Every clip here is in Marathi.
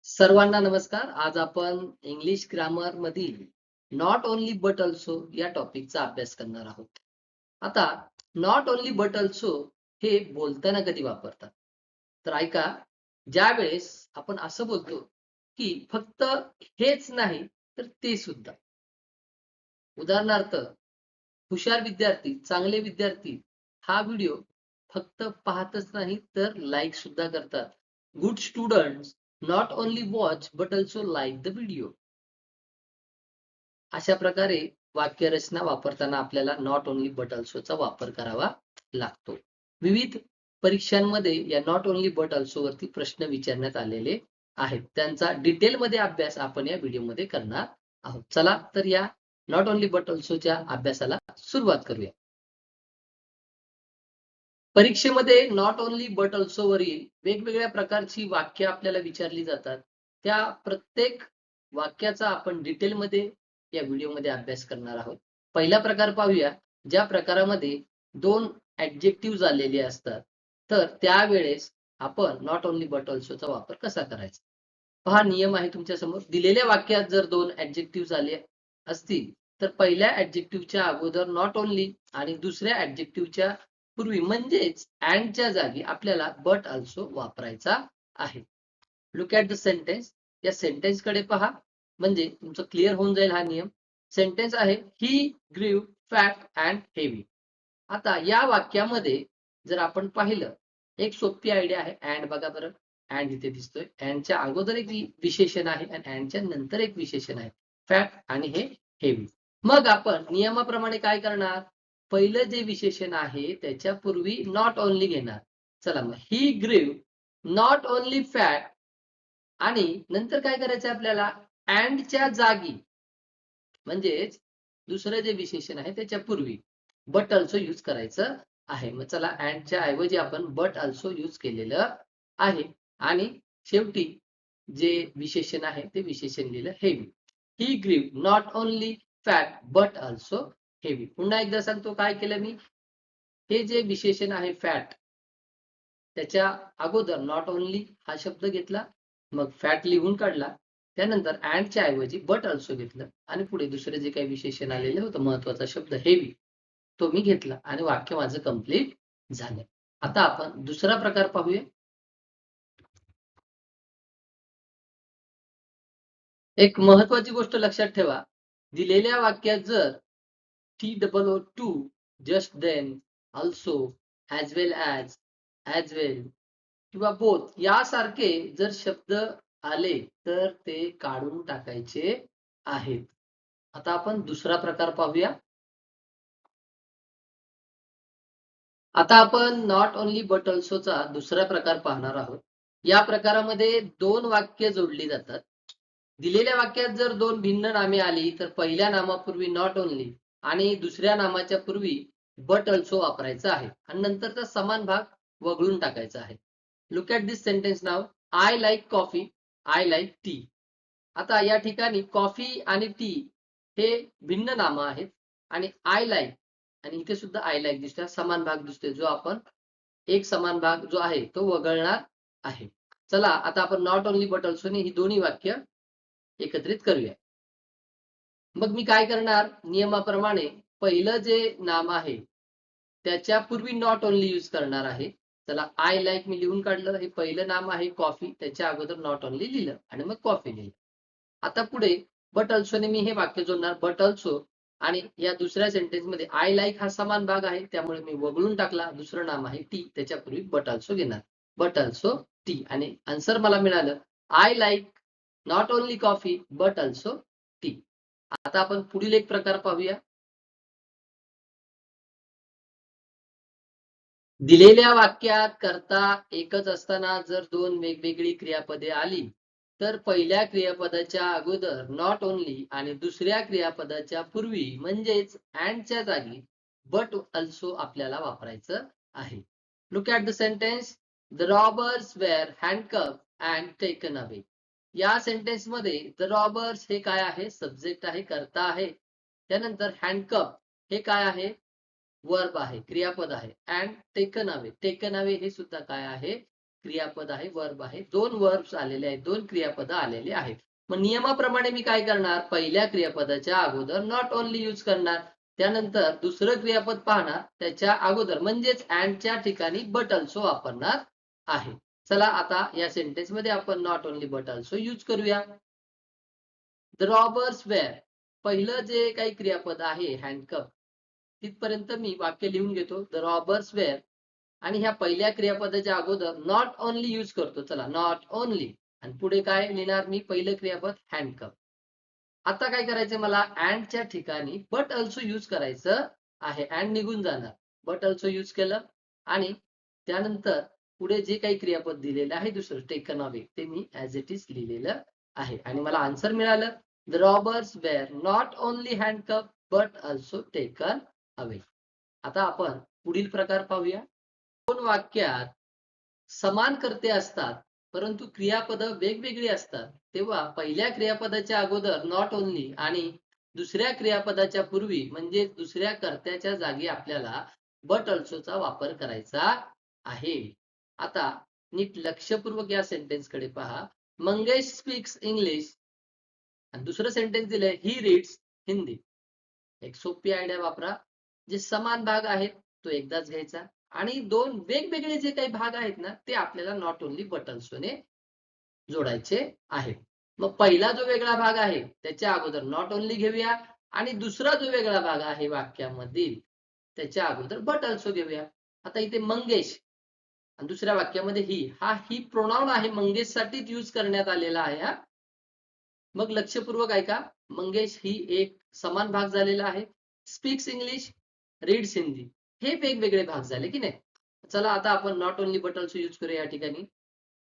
सर्वांना नमस्कार. आज आपण इंग्लिश ग्रामर मधील नॉट ओन्ली बट अल्सो या टॉपिकचा अभ्यास करणार आहोत. आता नॉट ओन्ली बट अल्सो हे बोलताना कधी वापरतात? तर ऐका, ज्या वेळेस आपण असं बोलतो की फक्त हेच नाही तर ते सुद्धा. उदाहरणार्थ, हुशार विद्यार्थी, चांगले विद्यार्थी हा व्हिडिओ फक्त पाहतच नाही तर लाईक सुद्धा करतात. Good students not only watch but also like the video. अशा प्रकारे वाक्यरचना वापरताना आपल्याला नॉट ओन्ली बट ऑल्सोचा वापर करावा लागतो. विविध परीक्षांमध्ये या नॉट ओन्ली बट ऑल्सो वरती प्रश्न विचारण्यात आलेले आहेत. त्यांचा डिटेलमध्ये अभ्यास आपण या व्हिडिओमध्ये करणार आहोत. चला तर या नॉट ओन्ली बट ऑल्सोच्या अभ्यासाला सुरुवात करूया. परीक्षेमध्ये नॉट ओन्ली बट ऑल्सो वरील वेगवेगळ्या प्रकारची वाक्य आपल्याला विचारली जातात. त्या प्रत्येक वाक्याचा आपण डिटेलमध्ये या व्हिडिओमध्ये अभ्यास करणार आहोत. पहिला प्रकार पाहूया, ज्या प्रकारामध्ये दोन ऍडजेक्टिव्ह आलेले असतात. तर त्यावेळेस आपण नॉट ओन्ली बट ऑल्सोचा वापर कसा करायचा. पहा, नियम आहे तुमच्या समोर. दिलेल्या वाक्यात जर दोन ऍडजेक्टिव्ह आले असतील तर पहिल्या ऍडजेक्टिव्हच्या अगोदर नॉट ओन्ली आणि दुसऱ्या ऍडजेक्टिव्हच्या पूर्वी म्हणजेच अँडच्या जागी आपल्याला बट ऑल्सो वापरायचा आहे. Look at the sentence. या सेंटेन्स कडे पहा, म्हणजे तुमचं क्लिअर होऊन जाईल हा नियम. सेंटेन्स आहे, he grew fat and heavy. आता या वाक्यामध्ये जर आपण पाहिलं, एक सोपी आयडिया आहे. अँड बघा बरं, अँड इथे दिसतोय. अँडच्या अगोदर एक विशेषण आहे आणि अँडच्या नंतर एक विशेषण आहे, फॅट आणि हे हेवी. मग आपण नियमाप्रमाणे काय करणार, पहिलं जे विशेषण आहे त्याच्या पूर्वी नॉट ओन्ली घेणार. चला मग, he grew not only fat आणि नंतर काय करायचं आपल्याला, अँडच्या जागी म्हणजेच दुसरं जे विशेषण आहे त्याच्या पूर्वी बट ऑल्सो यूज करायचं आहे. मग चला, अँडच्या ऐवजी आपण बट ऑल्सो यूज केलेलं आहे आणि शेवटी जे विशेषण आहे ते विशेषण लिहिलं heavy. He grew not only fat but also heavy. पुन्हा एकदा सांगतो काय केलं मी. हे जे विशेषण आहे फॅट, त्याच्या अगोदर नॉट ओन्ली हा शब्द घेतला, मग फॅट लिहून काढला, त्यानंतर अँडच्या ऐवजी बट ऑल्सो घेतलं आणि पुढे दुसरे जे काही विशेषण आलेलं होतं महत्वाचा शब्द हेवी, तो मी घेतला आणि वाक्य माझं कंप्लीट झालं. आता आपण दुसरा प्रकार पाहूया. एक महत्वाची गोष्ट लक्षात ठेवा, दिलेल्या वाक्यात जर TOO, just then, also, as well as well किंवा बोथ यासारखे जर शब्द आले तर ते काढून टाकायचे आहेत. आता आपण दुसरा प्रकार पाहूया. आता आपण नॉट ओन्ली बट ऑल्सोचा दुसरा प्रकार पाहणार आहोत. या प्रकारामध्ये दोन वाक्य जोडली जातात. दिलेल्या वाक्यात जर दोन भिन्न नामे आली तर पहिल्या नामापूर्वी नॉट ओन्ली आणि दुसऱ्या नामाच्या पूर्वी बट ऑल्सो वापरायचा आहे आणि नंतरचा समान भाग वगळून टाकायचा आहे. Look at this sentence now. I like coffee, I like tea. आता या ठिकाणी कॉफी आणि टी हे भिन्न नामं आहेत आणि आय लाईक आणि इथे सुद्धा आय लाईक दिसतोय, समान भाग दिसतोय, जो आपण एक समान भाग जो आहे तो वगळणार आहे. चला आता आपण not only but also he दोन्ही वाक्य एकत्रित करूया. मग मी काय करणार, नियमाप्रमाणे पहिलं जे नाम आहे त्याच्या पूर्वी नॉट ओन्ली यूज करणार आहे. चला, आय लाईक मी लिहून काढलं, हे पहिलं नाम आहे कॉफी, त्याच्या अगोदर नॉट ओन्ली लिहिलं आणि मग कॉफी लिहिलं. आता पुढे बट ऑल्सोने मी हे वाक्य जोडणार, बट ऑल्सो, आणि या दुसऱ्या सेंटेन्स मध्ये आय लाईक हा समान भाग आहे त्यामुळे मी वगळून टाकला. दुसरं नाम आहे टी, त्याच्यापूर्वी बट ऑल्सो घेणार, बट ऑल्सो टी, आणि आन्सर मला मिळालं, I like not only coffee but also T. आता आपण पुढील एक प्रकार पाहूया. दिलेल्या वाक्यात कर्ता एकच असताना जर दोन वेगवेगळी क्रियापदे आली तर पहिल्या क्रियापदाच्या अगोदर नॉट ओन्ली आणि दुसऱ्या क्रियापदाच्या पूर्वी म्हणजेच अँडच्या जागी बट ऑल्सो आपल्याला वापरायचं आहे. Look at the sentence. The robbers were handcuff and taken away. या सेंटेन्स मध्ये द रॉबर्स हे काय आहे, सब्जेक्ट आहे, कर्ता आहे. त्यानंतर हँडकफ हे काय आहे, वर्ब आहे, क्रियापद आहे. And taken away, taken away हे सुद्धा काय आहे, क्रियापद आहे, वर्ब आहे. 2 वर्ब्स आलेले आहेत, 2 क्रियापद आलेले आहेत. मग नियमाप्रमाणे मी काय करणार, पहिल्या क्रियापदाच्या अगोदर नॉट ओन्ली यूज करणार, त्यानंतर दुसरं क्रियापद पाहणार, त्याच्या अगोदर म्हणजेच अँडच्या ठिकाणी बट अल्सो वापरणार आहे. चला आता या सेंटेन्स मध्ये आपण not only but also use करूया. द रॉबर्स वेअर, पहिलं जे काही क्रियापद आहे हँडकफ, तिथपर्यंत मी वाक्य लिहून घेतो. द रॉबर्स वेअर, आणि ह्या पहिल्या क्रियापदाच्या अगोदर नॉट ओन्ली यूज करतो. चला, नॉट ओन्ली, आणि पुढे काय लिहिणार मी, पहिलं क्रियापद हँडकफ. आता काय करायचं मला, अँडच्या ठिकाणी बट अल्सो यूज करायचं आहे. अँड निघून जाणार, बट अल्सो यूज केलं, आणि त्यानंतर पुढे जे काही क्रियापद दिलेलं आहे दुसरं टेकन अवे, ते मी ऍज इट इज लिहिलेलं आहे. आणि मला आन्सर मिळालं, the robbers were not only handcuff but also taken away. आता आपण पुढील प्रकार पाहूया. दोन वाक्यात समान कर्ते असतात परंतु क्रियापद वेगवेगळी असतात, तेव्हा पहिल्या क्रियापदाच्या अगोदर नॉट ओन्ली आणि दुसऱ्या क्रियापदाच्या पूर्वी म्हणजे दुसऱ्या कर्त्याच्या जागी आपल्याला बट अल्सोचा वापर करायचा आहे. आता नीट लक्षपूर्वक या सेंटेन्स कडे पहा. मंगेश स्पीक्स इंग्लिश, आणि दुसरं सेंटेन्स दिलंय ही रीड्स हिंदी. एक सोपी आयडिया वापरा. जे समान भाग आहेत तो एकदाच घ्यायचा, आणि दोन वेगवेगळे जे काही भाग आहेत ना ते आपल्याला नॉट ओन्ली बट अल्सोने जोडायचे आहेत. मग पहिला जो वेगळा भाग आहे त्याच्या अगोदर नॉट ओन्ली घेऊया, आणि दुसरा जो वेगळा भाग आहे वाक्यामधील त्याच्या अगोदर बट अल्सो घेऊया. आता इथे मंगेश आणि दुसऱ्या वाक्यामध्ये ही प्रोनाउन आहे, मंगेश साठीच यूज करण्यात आलेला आहे हा. मग लक्षपूर्वक ऐका, मंगेश ही एक समान भाग झालेला आहे. स्पीक्स इंग्लिश, रीड्स हिंदी, हे वेगवेगळे भाग झाले की नाही. चला आता आपण not only but also use करूया. या ठिकाणी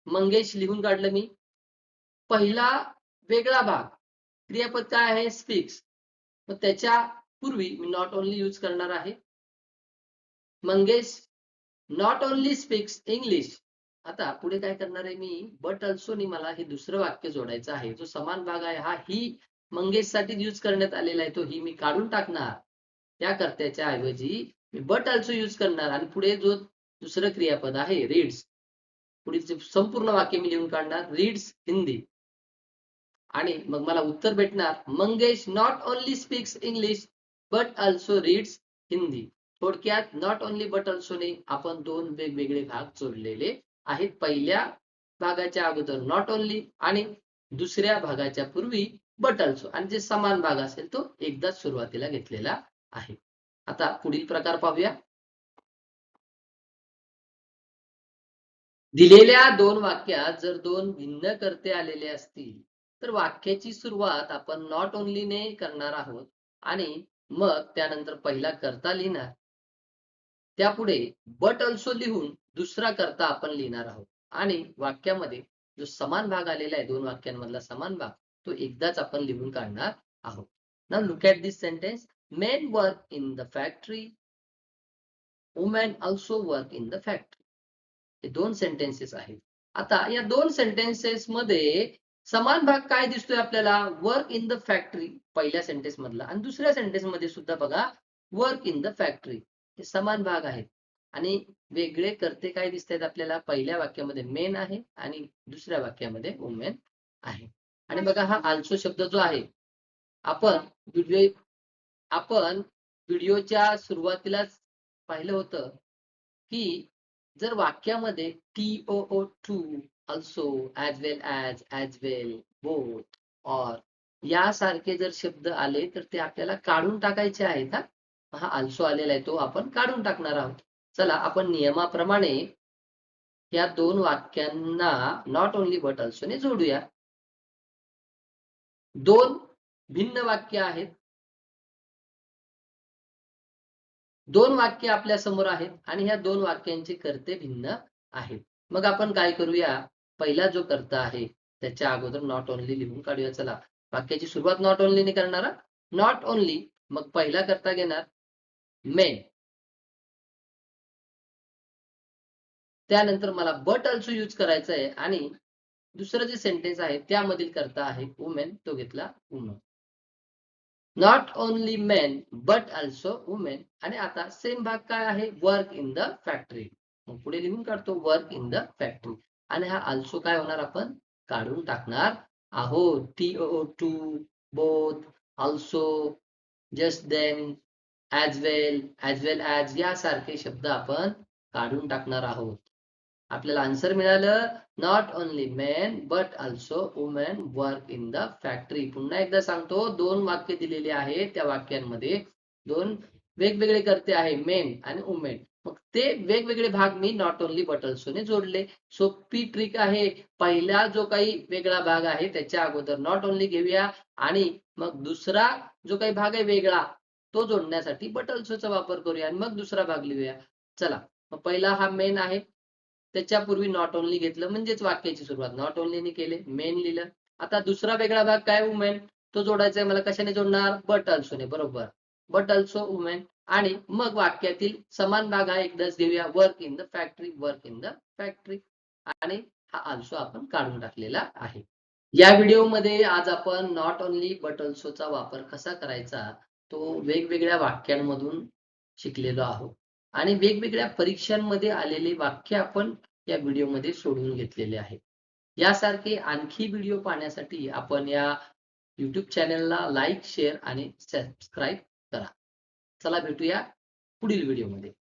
मंगेश लिहून काढलं मी. पहिला वेगळा भाग क्रियापद काय आहे, स्पीक्स, मग त्याच्या पूर्वी मी नॉट ओन्ली यूज करणार आहे. Mangesh not only speaks English. आता पुढे काय करणार आहे मी, बट अल्सो नी मला हे दुसरं वाक्य जोडायचं आहे. जो समान भाग आहे हा ही मंगेश साठी यूज करण्यात आलेला आहे, तो ही मी काढून टाकणार. त्या कर्त्याच्या ऐवजी मी बट अल्सो यूज करणार, आणि पुढे जो दुसरं क्रियापद आहे रीड्स, पुढे संपूर्ण वाक्य मी लिहून काढणार, रीड्स हिंदी. आणि मग मला उत्तर भेटणार, Mangesh not only speaks English but also reads Hindi. थोडक्यात नॉट ओन्ली बट अल्सोने आपण दोन वेगवेगळे भाग जोडलेले आहेत. पहिल्या भागाच्या अगोदर नॉट ओन्ली आणि दुसऱ्या भागाच्या पूर्वी बट अल्सो, आणि जे समान भाग असेल तो एकदाच सुरुवातीला घेतलेला आहे. आता पुढील प्रकार पाहूया. दिलेल्या दोन वाक्यात जर दोन भिन्न कर्ते आलेले असतील तर वाक्याची सुरुवात आपण नॉट ओन्लीने करणार आहोत, आणि मग त्यानंतर पहिला कर्ता लिहिणार, त्यापुढे बट अल्सो लिहून दुसरा कर्ता आपण लिहिणार आहोत, आणि वाक्यामध्ये जो समान भाग आलेला आहे, दोन वाक्यांमधला समान भाग, तो एकदाच आपण लिहून काढणार आहोत. Now look at this sentence. Main work in the factory, women also work in the factory. हे दोन सेंटेन्सेस आहेत. आता या दोन सेंटेन्सेस मध्ये समान भाग काय दिसतोय आपल्याला, वर्क इन द फॅक्टरी पहिल्या सेंटेन्स मधला, आणि दुसऱ्या सेंटेन्स मध्ये सुद्धा बघा वर्क इन द फॅक्टरी, हे समान भाग आहेत. आणि वेगळे कर्ते काय दिसत आहेत आपल्याला, पहिल्या वाक्यामध्ये मेन आहे आणि दुसऱ्या वाक्यामध्ये वुमेन आहे. आणि बघा हा आल्सो शब्द जो आहे, आपण व्हिडिओच्या सुरुवातीलाच पाहिलं होतं की जर वाक्यामध्ये TOO too, also, as well as well, both, or यासारखे जर शब्द आले तर ते आपल्याला काढून टाकायचे आहेत. हा अल्सो आलेला आहे तो आपण काढून टाकणार आहोत. चला आपण नियमाप्रमाणे या दोन वाक्यांना नॉट ओन्ली बट अल्सोने जोडूया. दोन भिन्न वाक्य आहेत, दोन वाक्य आपल्या समोर आहेत, आणि ह्या दोन वाक्यांचे कर्ते भिन्न आहेत. मग आपण काय करूया, पहिला जो कर्ता आहे त्याच्या अगोदर नॉट ओन्ली लिहून काढूया. चला, वाक्याची सुरुवात नॉट ओन्लीने करणार. नॉट ओन्ली, मग पहिला कर्ता घेणार मेन, त्यानंतर मला बट अल्सो यूज करायचं आहे, आणि दुसरं जे सेंटेन्स आहे त्यामधील कर्ता आहे वुमेन, तो घेतला woman. Not only men but also women. आणि आता सेम भाग काय आहे, वर्क इन द फॅक्टरी, मग पुढे लिहून काढतो वर्क इन द फॅक्टरी. आणि हा also काय होणार आपण काढून टाकणार आहोत. TOO2, both, also, just then, as well as यासारखे शब्द आपण काढून टाकणार आहोत. आपल्याला आन्सर मिळालं not only men but also women work in the factory. पुन्हा एकदा सांगतो, 2 वाक्य दिलेली आहेत. त्या वाक्यांमध्ये 2 वेगवेगळे कर्ते आहे, मेन आणि वुमेन. मग ते वेगवेगळे भाग me not only but also ने जोडले. सोपी ट्रिक आहे. पहिला जो काही वेगळा भाग आहे त्याच्या अगोदर नॉट ओनली घेऊया आणि मग दुसरा जो काही भाग आहे वेगळा तो जोडण्यासाठी बट ऑल्सोचा वापर करूया आणि मग दुसरा भाग लिहूया. चला, मग पहिला हा मेन आहे. त्याच्यापूर्वी नॉट ओनली घेतलं म्हणजेच वाक्याची सुरुवात नॉट ओनलीने केले, मेन लिहिलं. आता दुसरा वेगळा भाग काय वुमेन, तो जोडायचा आहे मला. कशाने जोडणार? बट ऑल्सोने. बरोबर, बट ऑल्सो वुमेन. आणि मग वाक्यातील समान भाग हा एकदाच घेऊया, work in the factory, work in the factory. आणि हा ऑल्सो आपण काढून टाकलेला आहे. या व्हिडिओमध्ये आज आपण नॉट ओनली बट ऑल्सोचा वापर कसा करायचा तो वेगवेगळ्या वाक्यांमधून शिकलेलो आहोत आणि वेगवेगळ्या परीक्षांमध्ये आलेले वाक्य आपण या व्हिडिओमध्ये सोडवून घेतलेले आहेत. यासारखे आणखी व्हिडिओ पाहण्यासाठी आपण या YouTube चॅनलला लाईक, शेअर आणि सबस्क्राईब करा. चला भेटूया पुढील व्हिडिओमध्ये.